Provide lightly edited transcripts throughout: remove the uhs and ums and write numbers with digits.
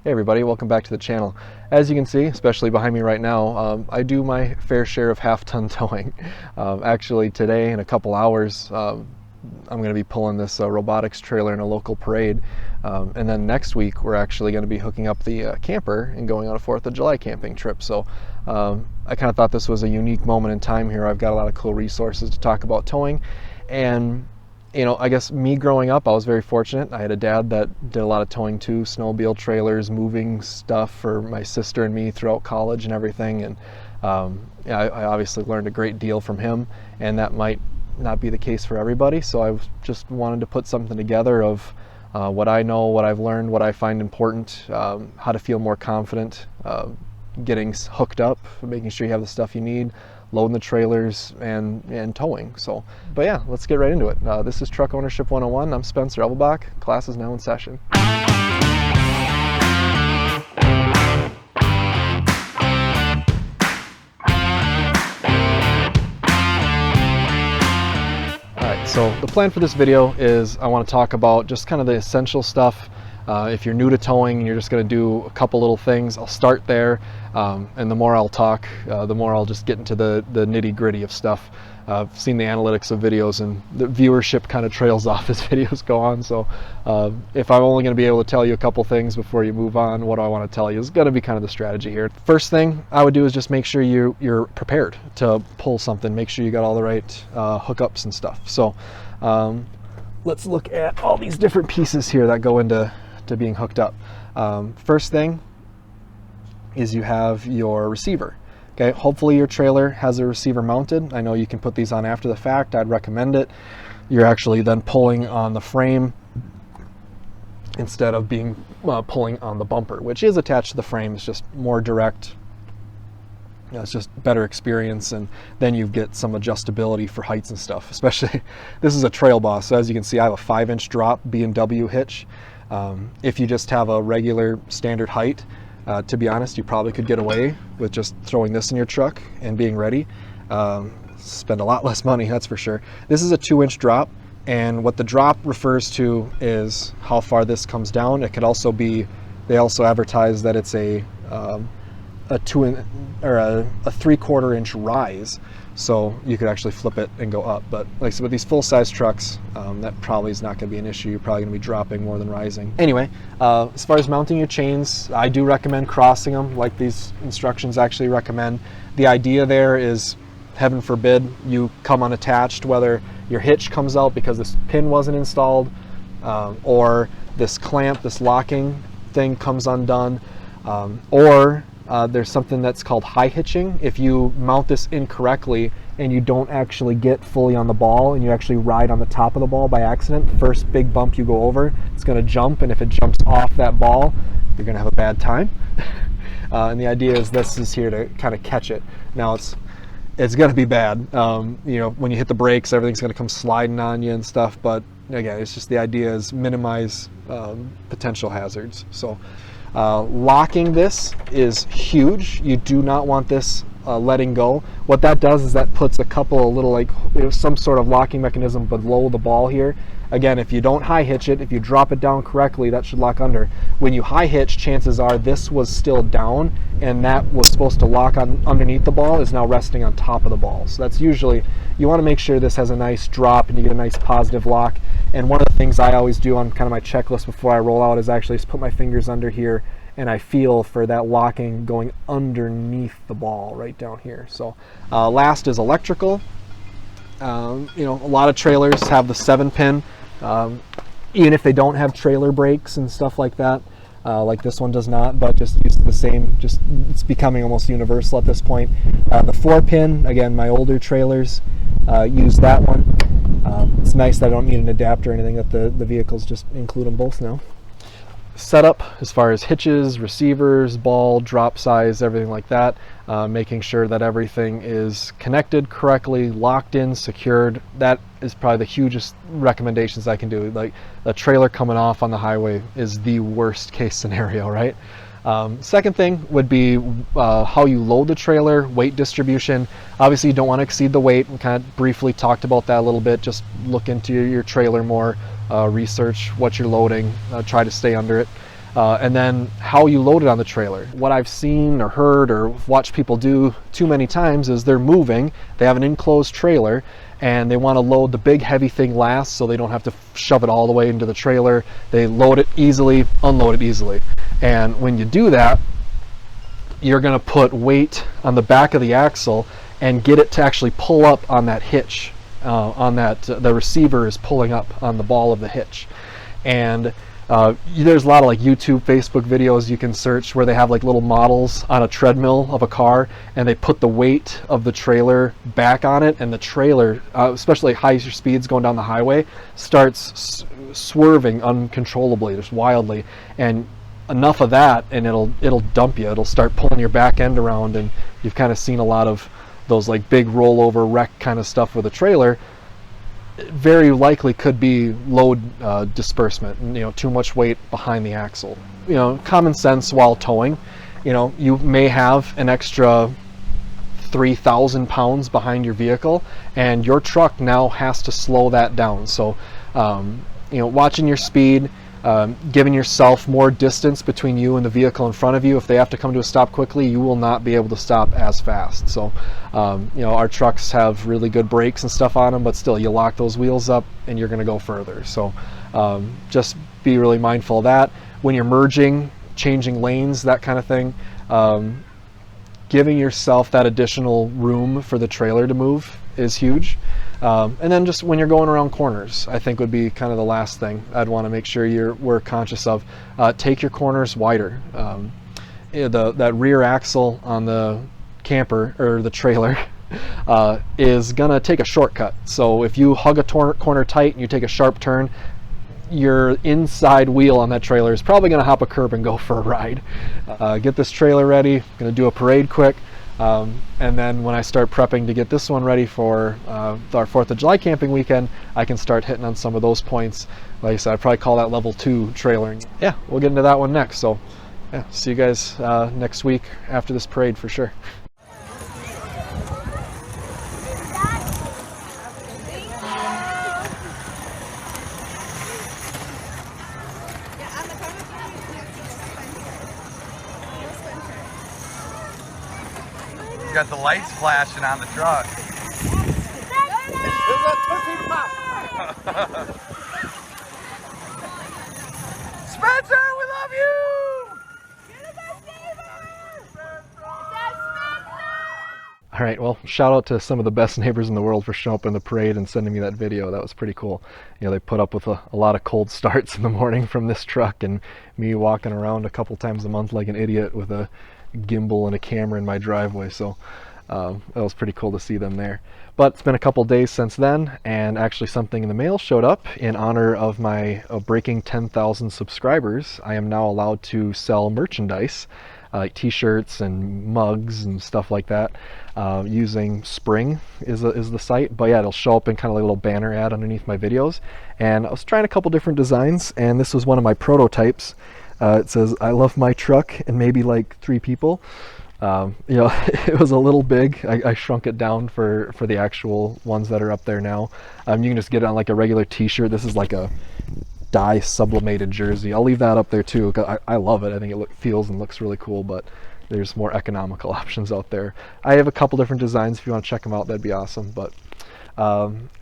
Hey everybody, welcome back to the channel. As you can see, especially behind me right now, I do my fair share of half-ton towing. Actually today, in a couple hours, I'm going to be pulling this robotics trailer in a local parade. And then next week, we're actually going to be hooking up the camper and going on a 4th of July camping trip. So I kind of thought this was a unique moment in time here. I've got a lot of cool resources to talk about towing. And you know, I guess me growing up, I was very fortunate. I had a dad that did a lot of towing too, snowmobile trailers, moving stuff for my sister and me throughout college and everything. And yeah, I obviously learned a great deal from him, and that might not be the case for everybody. So I just wanted to put something together of what I know, what I've learned, what I find important, how to feel more confident, getting hooked up, making sure you have the stuff you need, loading the trailers, and towing. So, but yeah, let's get right into it. This is Truck Ownership 101. I'm Spencer Evelbach. Class is now in session. Alright, so the plan for this video is I want to talk about just kind of the essential stuff. If you're new to towing and you're just going to do a couple little things, I'll start there, and the more I'll talk, the more I'll just get into the nitty-gritty of stuff. I've seen the analytics of videos, and the viewership kind of trails off as videos go on, so if I'm only going to be able to tell you a couple things before you move on, what do I want to tell you is going to be kind of the strategy here. First thing I would do is just make sure you're prepared to pull something, make sure you got all the right hookups and stuff. So let's look at all these different pieces here that go into being hooked up. First thing is you have your receiver. Okay, hopefully your trailer has a receiver mounted. I know you can put these on after the fact. I'd recommend it. You're actually then pulling on the frame instead of being pulling on the bumper, which is attached to the frame. It's just more direct. You know, it's just better experience, and then you get some adjustability for heights and stuff. Especially, this is a Trail Boss, so as you can see, I have a 5-inch drop B&W hitch. If you just have a regular standard height, to be honest, you probably could get away with just throwing this in your truck and being ready. Spend a lot less money, that's for sure. This is a 2-inch drop, and what the drop refers to is how far this comes down. It could also be, they also advertise that it's a 3/4 inch rise, so you could actually flip it and go up. But like I said, with these full-size trucks, that probably is not going to be an issue. You're probably going to be dropping more than rising. Anyway, as far as mounting your chains, I do recommend crossing them like these instructions actually recommend. The idea there is, heaven forbid, you come unattached, whether your hitch comes out because this pin wasn't installed, or this clamp, this locking thing comes undone, or there's something that's called high hitching. If you mount this incorrectly and you don't actually get fully on the ball and you actually ride on the top of the ball by accident, the first big bump you go over, it's going to jump, and if it jumps off that ball, you're going to have a bad time. And the idea is this is here to kind of catch it. Now it's going to be bad. You know, when you hit the brakes, everything's going to come sliding on you and stuff, but again, it's just the idea is minimize potential hazards. So locking this is huge. You do not want this letting go. What that does is that puts a couple of little, like, you know, some sort of locking mechanism below the ball here. Again, if you don't high hitch it, if you drop it down correctly, that should lock under. When you high hitch, chances are this was still down, and that was supposed to lock on underneath the ball is now resting on top of the ball. So that's usually, you want to make sure this has a nice drop and you get a nice positive lock. And one of the things I always do on kind of my checklist before I roll out is actually just put my fingers under here, and I feel for that locking going underneath the ball right down here. So last is electrical. You know, a lot of trailers have the 7-pin, even if they don't have trailer brakes and stuff like that. Like this one does not, but just use the same, just it's becoming almost universal at this point. The 4-pin, again, my older trailers use that one. It's nice that I don't need an adapter or anything, that the vehicles just include them both now. Setup as far as hitches, receivers, ball, drop size, everything like that, making sure that everything is connected correctly, locked in, secured. That is probably the hugest recommendations I can do. Like, a trailer coming off on the highway is the worst case scenario, right? Second thing would be how you load the trailer, weight distribution. Obviously you don't want to exceed the weight. We kind of briefly talked about that a little bit. Just look into your trailer more, research what you're loading, try to stay under it. and then how you load it on the trailer. What I've seen or heard or watched people do too many times is they're moving, they have an enclosed trailer, and they want to load the big heavy thing last so they don't have to shove it all the way into the trailer. They load it easily, unload it easily. And when you do that, you're going to put weight on the back of the axle and get it to actually pull up on that hitch, on that the receiver is pulling up on the ball of the hitch. And there's a lot of like YouTube, Facebook videos you can search where they have like little models on a treadmill of a car, and they put the weight of the trailer back on it, and the trailer, especially at higher speeds going down the highway, starts swerving uncontrollably, just wildly. And enough of that and it'll dump you. It'll start pulling your back end around, and you've kind of seen a lot of those like big rollover wreck kind of stuff with a trailer. It very likely could be load disbursement, and, too much weight behind the axle. Common sense while towing, you may have an extra 3,000 pounds behind your vehicle, and your truck now has to slow that down. So watching your speed, giving yourself more distance between you and the vehicle in front of you. If they have to come to a stop quickly, you will not be able to stop as fast. So our trucks have really good brakes and stuff on them, but still, you lock those wheels up and you're going to go further. So just be really mindful of that when you're merging, changing lanes, that kind of thing. Giving yourself that additional room for the trailer to move is huge. And then just when you're going around corners, I think would be kind of the last thing I'd want to make sure we're conscious of. Take your corners wider. That rear axle on the camper or the trailer is gonna take a shortcut. So if you hug a corner tight and you take a sharp turn, your inside wheel on that trailer is probably gonna hop a curb and go for a ride. Get this trailer ready. Gonna do a parade quick. And then when I start prepping to get this one ready for our 4th of July camping weekend, I can start hitting on some of those points. Like I said, I'd probably call that level 2 trailering. Yeah, we'll get into that one next. So yeah, see you guys next week after this parade for sure. You got the lights flashing on the truck. There's a Tootsie Pop! Spencer, we love you! All right, well, shout out to some of the best neighbors in the world for showing up in the parade and sending me that video. That was pretty cool. They put up with a lot of cold starts in the morning from this truck, and me walking around a couple times a month like an idiot with a gimbal and a camera in my driveway. So that was pretty cool to see them there. But it's been a couple days since then, and actually something in the mail showed up in honor of my breaking 10,000 subscribers. I am now allowed to sell merchandise like t-shirts and mugs and stuff like that, using Spring is the site. But yeah, it'll show up in kind of like a little banner ad underneath my videos, and I was trying a couple different designs, and this was one of my prototypes. It says, "I love my truck," and maybe like 3 people. It was a little big. I shrunk it down for the actual ones that are up there now. You can just get it on like a regular t-shirt. This is like a dye sublimated jersey. I'll leave that up there too, because I love it. I think it feels and looks really cool, but there's more economical options out there. I have a couple different designs. If you want to check them out, that'd be awesome. But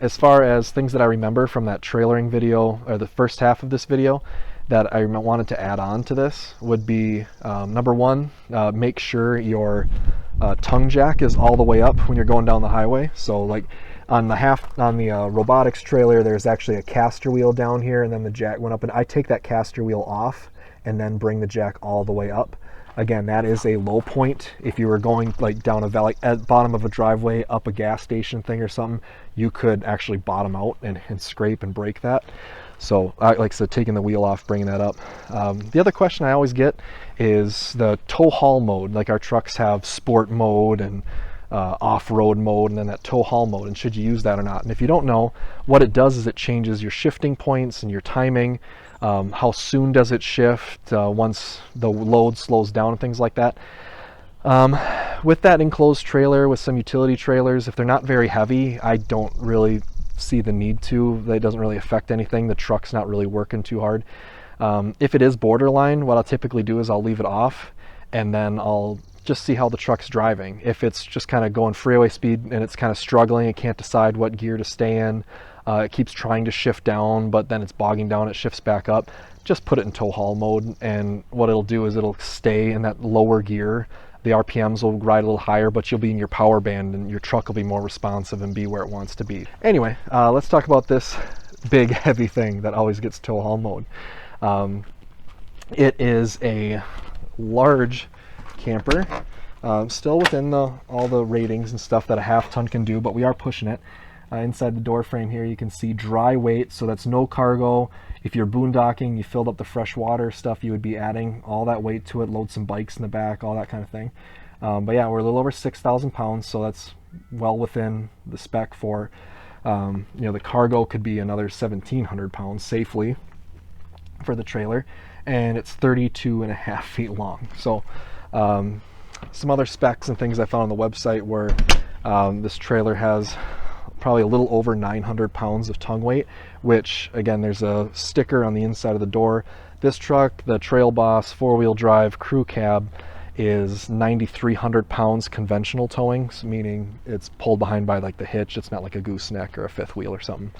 as far as things that I remember from that trailering video, or the first half of this video, that I wanted to add on to this would be, number one, make sure your tongue jack is all the way up when you're going down the highway. So like on the robotics trailer, there's actually a caster wheel down here, and then the jack went up, and I take that caster wheel off and then bring the jack all the way up. Again, that is a low point. If you were going like down a valley at bottom of a driveway, up a gas station thing or something, you could actually bottom out and scrape and break that. So like I said, taking the wheel off, bringing that up. The other question I always get is the tow haul mode. Like our trucks have sport mode and off-road mode, and then that tow haul mode, and should you use that or not? And if you don't know, what it does is it changes your shifting points and your timing. How soon does it shift once the load slows down and things like that. With that enclosed trailer, with some utility trailers, if they're not very heavy, I don't really see the need to. That doesn't really affect anything. The truck's not really working too hard. If it is borderline, what I'll typically do is I'll leave it off, and then I'll just see how the truck's driving. If it's just kind of going freeway speed and it's kind of struggling, it can't decide what gear to stay in, it keeps trying to shift down, but then it's bogging down, it shifts back up, just put it in tow haul mode, and what it'll do is it'll stay in that lower gear. The RPMs will ride a little higher, but you'll be in your power band and your truck will be more responsive and be where it wants to be. Anyway, let's talk about this big heavy thing that always gets tow haul mode. It is a large camper, still within all the ratings and stuff that a half ton can do, but we are pushing it. Inside the door frame here you can see dry weight, so that's no cargo. If you're boondocking, you filled up the fresh water stuff, you would be adding all that weight to it, load some bikes in the back, all that kind of thing. But yeah, we're a little over 6,000 pounds, so that's well within the spec for, you know, the cargo could be another 1,700 pounds safely for the trailer, and it's 32.5 feet long. So some other specs and things I found on the website were this trailer has probably a little over 900 pounds of tongue weight, which again, there's a sticker on the inside of the door. This truck, the Trail Boss 4-wheel drive crew cab, is 9,300 pounds conventional towing, meaning it's pulled behind by like the hitch. It's not like a gooseneck or a fifth wheel or something.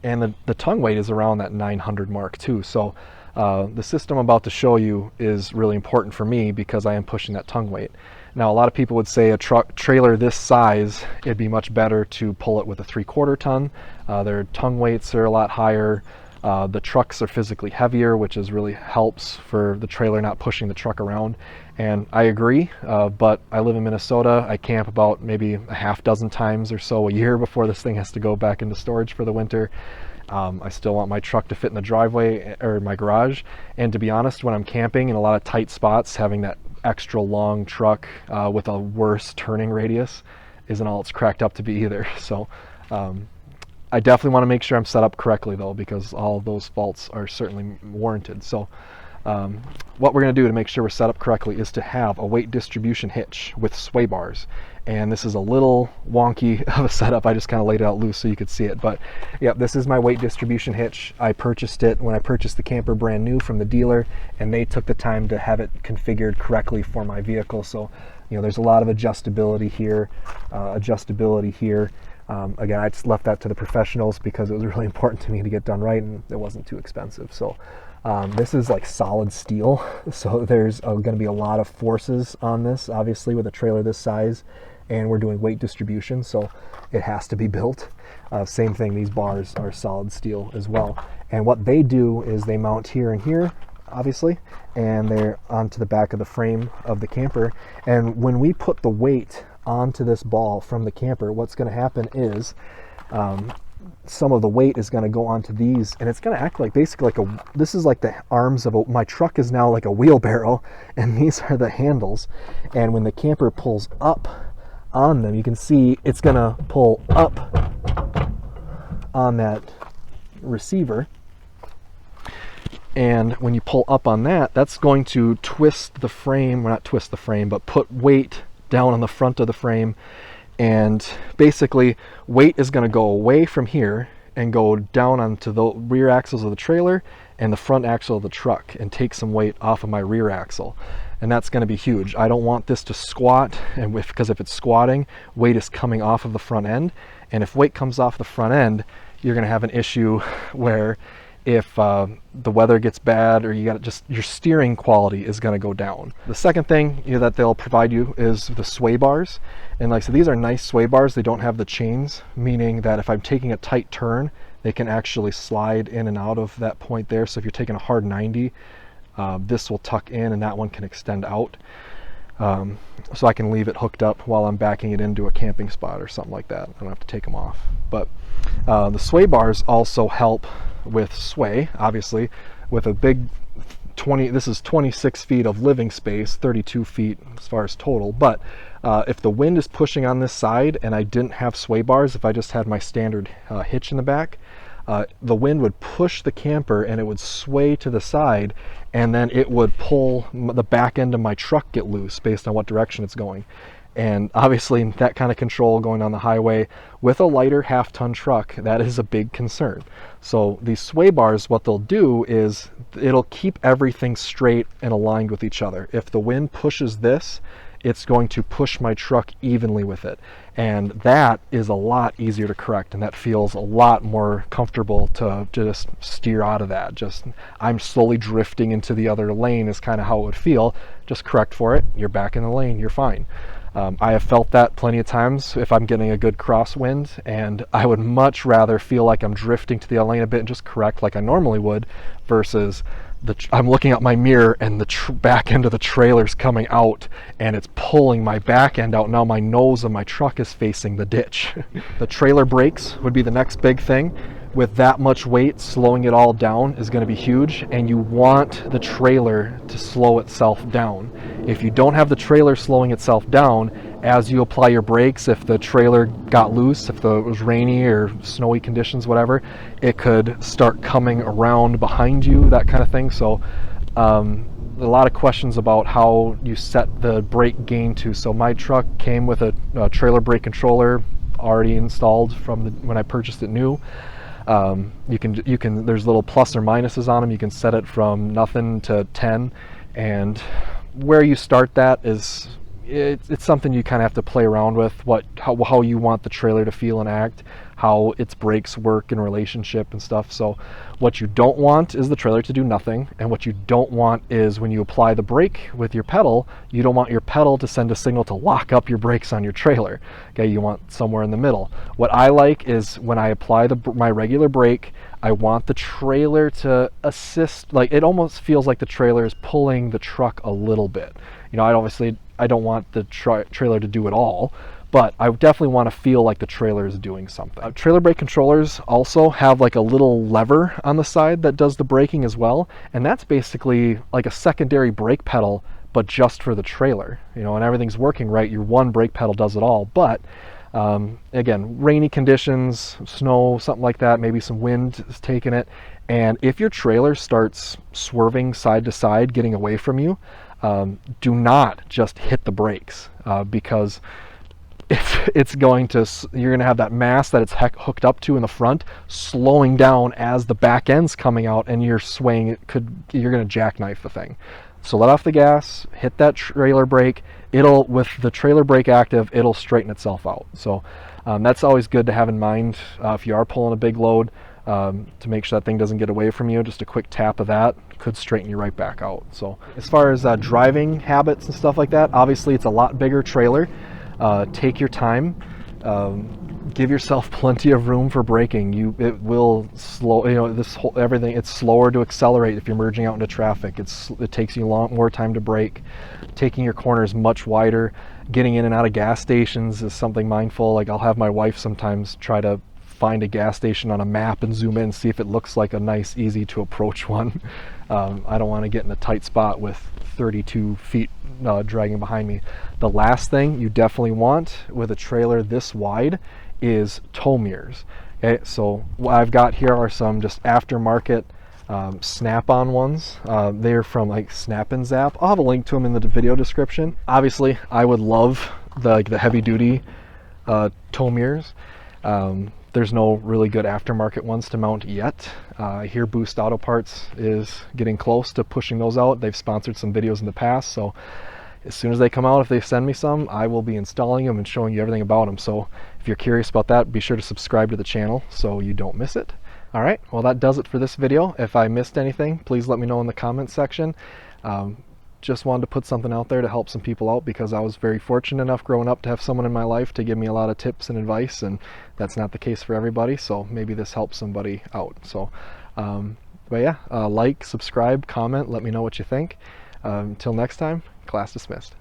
And the tongue weight is around that 900 mark too. So the system I'm about to show you is really important for me because I am pushing that tongue weight. Now, a lot of people would say a trailer this size, it'd be much better to pull it with a 3/4 ton. Their tongue weights are a lot higher. The trucks are physically heavier, which really helps for the trailer not pushing the truck around. And I agree, but I live in Minnesota. I camp about maybe a half dozen times or so a year before this thing has to go back into storage for the winter. I still want my truck to fit in the driveway or my garage. And to be honest, when I'm camping in a lot of tight spots, having that extra long truck with a worse turning radius isn't all it's cracked up to be either. So I definitely want to make sure I'm set up correctly though, because all of those faults are certainly warranted. So what we're going to do to make sure we're set up correctly is to have a weight distribution hitch with sway bars. And this is a little wonky of a setup. I just kind of laid it out loose so you could see it. But yeah, this is my weight distribution hitch. I purchased it when I purchased the camper brand new from the dealer, and they took the time to have it configured correctly for my vehicle. So, you know, there's a lot of adjustability here, again, I just left that to the professionals because it was really important to me to get done right, and it wasn't too expensive. So this is like solid steel, so there's going to be a lot of forces on this, obviously, with a trailer this size, and we're doing weight distribution, so it has to be built. Same thing, these bars are solid steel as well. And what they do is they mount here and here, obviously, and they're onto the back of the frame of the camper. And when we put the weight onto this ball from the camper, what's going to happen is some of the weight is going to go onto these, and it's going to act like basically like this is like the arms of my truck is now like a wheelbarrow, and these are the handles. And when the camper pulls up on them, you can see it's going to pull up on that receiver, and when you pull up on that, that's going to twist the frame, well, not twist the frame, but put weight down on the front of the frame. And basically weight is going to go away from here and go down onto the rear axles of the trailer and the front axle of the truck and take some weight off of my rear axle. And that's going to be huge. I don't want this to squat, and because if it's squatting, weight is coming off of the front end, and if weight comes off the front end, you're going to have an issue where if the weather gets bad, or your steering quality is going to go down. The second thing that they'll provide you is the sway bars. And like I said, these are nice sway bars. They don't have the chains, meaning that if I'm taking a tight turn, they can actually slide in and out of that point there. So if you're taking a hard 90, this will tuck in and that one can extend out. So I can leave it hooked up while I'm backing it into a camping spot or something like that. I don't have to take them off. But the sway bars also help with sway, obviously, with a big this is 26 feet of living space, 32 feet as far as total. But if the wind is pushing on this side and I didn't have sway bars, if I just had my standard hitch in the back, the wind would push the camper and it would sway to the side, and then it would pull the back end of my truck get loose based on what direction it's going. And obviously that kind of control going on the highway with a lighter half-ton truck, that is a big concern. So these sway bars, what they'll do is it'll keep everything straight and aligned with each other. If the wind pushes this, it's going to push my truck evenly with it. And that is a lot easier to correct, and that feels a lot more comfortable to just steer out of that. Just, I'm slowly drifting into the other lane is kind of how it would feel. Just correct for it, you're back in the lane, you're fine. I have felt that plenty of times if I'm getting a good crosswind, and I would much rather feel like I'm drifting to the other lane a bit and just correct like I normally would, versus I'm looking out my mirror and the back end of the trailer's coming out and it's pulling my back end out. Now my nose of my truck is facing the ditch. The trailer brakes would be the next big thing. With that much weight, slowing it all down is going to be huge, and you want the trailer to slow itself down. If you don't have the trailer slowing itself down, as you apply your brakes, if the trailer got loose, if it was rainy or snowy conditions, whatever, it could start coming around behind you, that kind of thing. So a lot of questions about how you set the brake gain to. So my truck came with a trailer brake controller already installed from when I purchased it new. You can there's little plus or minuses on them. You can set it from nothing to 10, and where you start that is it's something you kind of have to play around with, how you want the trailer to feel and act, how its brakes work in relationship and stuff. So what you don't want is the trailer to do nothing, and what you don't want is when you apply the brake with your pedal, you don't want your pedal to send a signal to lock up your brakes on your trailer. Okay, you want somewhere in the middle. What I like is when I apply my regular brake, I want the trailer to assist, like it almost feels like the trailer is pulling the truck a little bit. You know, I don't want the trailer to do it all, but I definitely want to feel like the trailer is doing something. Trailer brake controllers also have like a little lever on the side that does the braking as well, and that's basically like a secondary brake pedal, but just for the trailer. You know, and everything's working right, your one brake pedal does it all. But again, rainy conditions, snow, something like that, maybe some wind is taking it, and if your trailer starts swerving side to side, getting away from you, do not just hit the brakes, because you're going to have that mass that it's hooked up to in the front slowing down as the back end's coming out, and you're swaying. You're going to jackknife the thing. So let off the gas, hit that trailer brake. With the trailer brake active, it'll straighten itself out. So that's always good to have in mind if you are pulling a big load, to make sure that thing doesn't get away from you. Just a quick tap of that could straighten you right back out. So as far as driving habits and stuff like that, obviously it's a lot bigger trailer. Take your time. Give yourself plenty of room for braking. It will slow. You know, everything. It's slower to accelerate if you're merging out into traffic. It takes you more time to brake. Taking your corners much wider. Getting in and out of gas stations is something mindful. Like I'll have my wife sometimes try to find a gas station on a map and zoom in and see if it looks like a nice, easy to approach one. I don't want to get in a tight spot with 32 feet dragging behind me. The last thing you definitely want with a trailer this wide is tow mirrors. Okay, so what I've got here are some just aftermarket snap-on ones. They're from like Snap and Zap. I'll have a link to them in the video description. Obviously, I would love the heavy-duty tow mirrors. There's no really good aftermarket ones to mount yet. I hear Boost Auto Parts is getting close to pushing those out. They've sponsored some videos in the past, so as soon as they come out, if they send me some, I will be installing them and showing you everything about them. So if you're curious about that, be sure to subscribe to the channel so you don't miss it. All right, well that does it for this video. If I missed anything, please let me know in the comments section. Just wanted to put something out there to help some people out, because I was very fortunate enough growing up to have someone in my life to give me a lot of tips and advice, and that's not the case for everybody, so maybe this helps somebody out. So but yeah, like, subscribe, comment, let me know what you think. Until next time, class dismissed.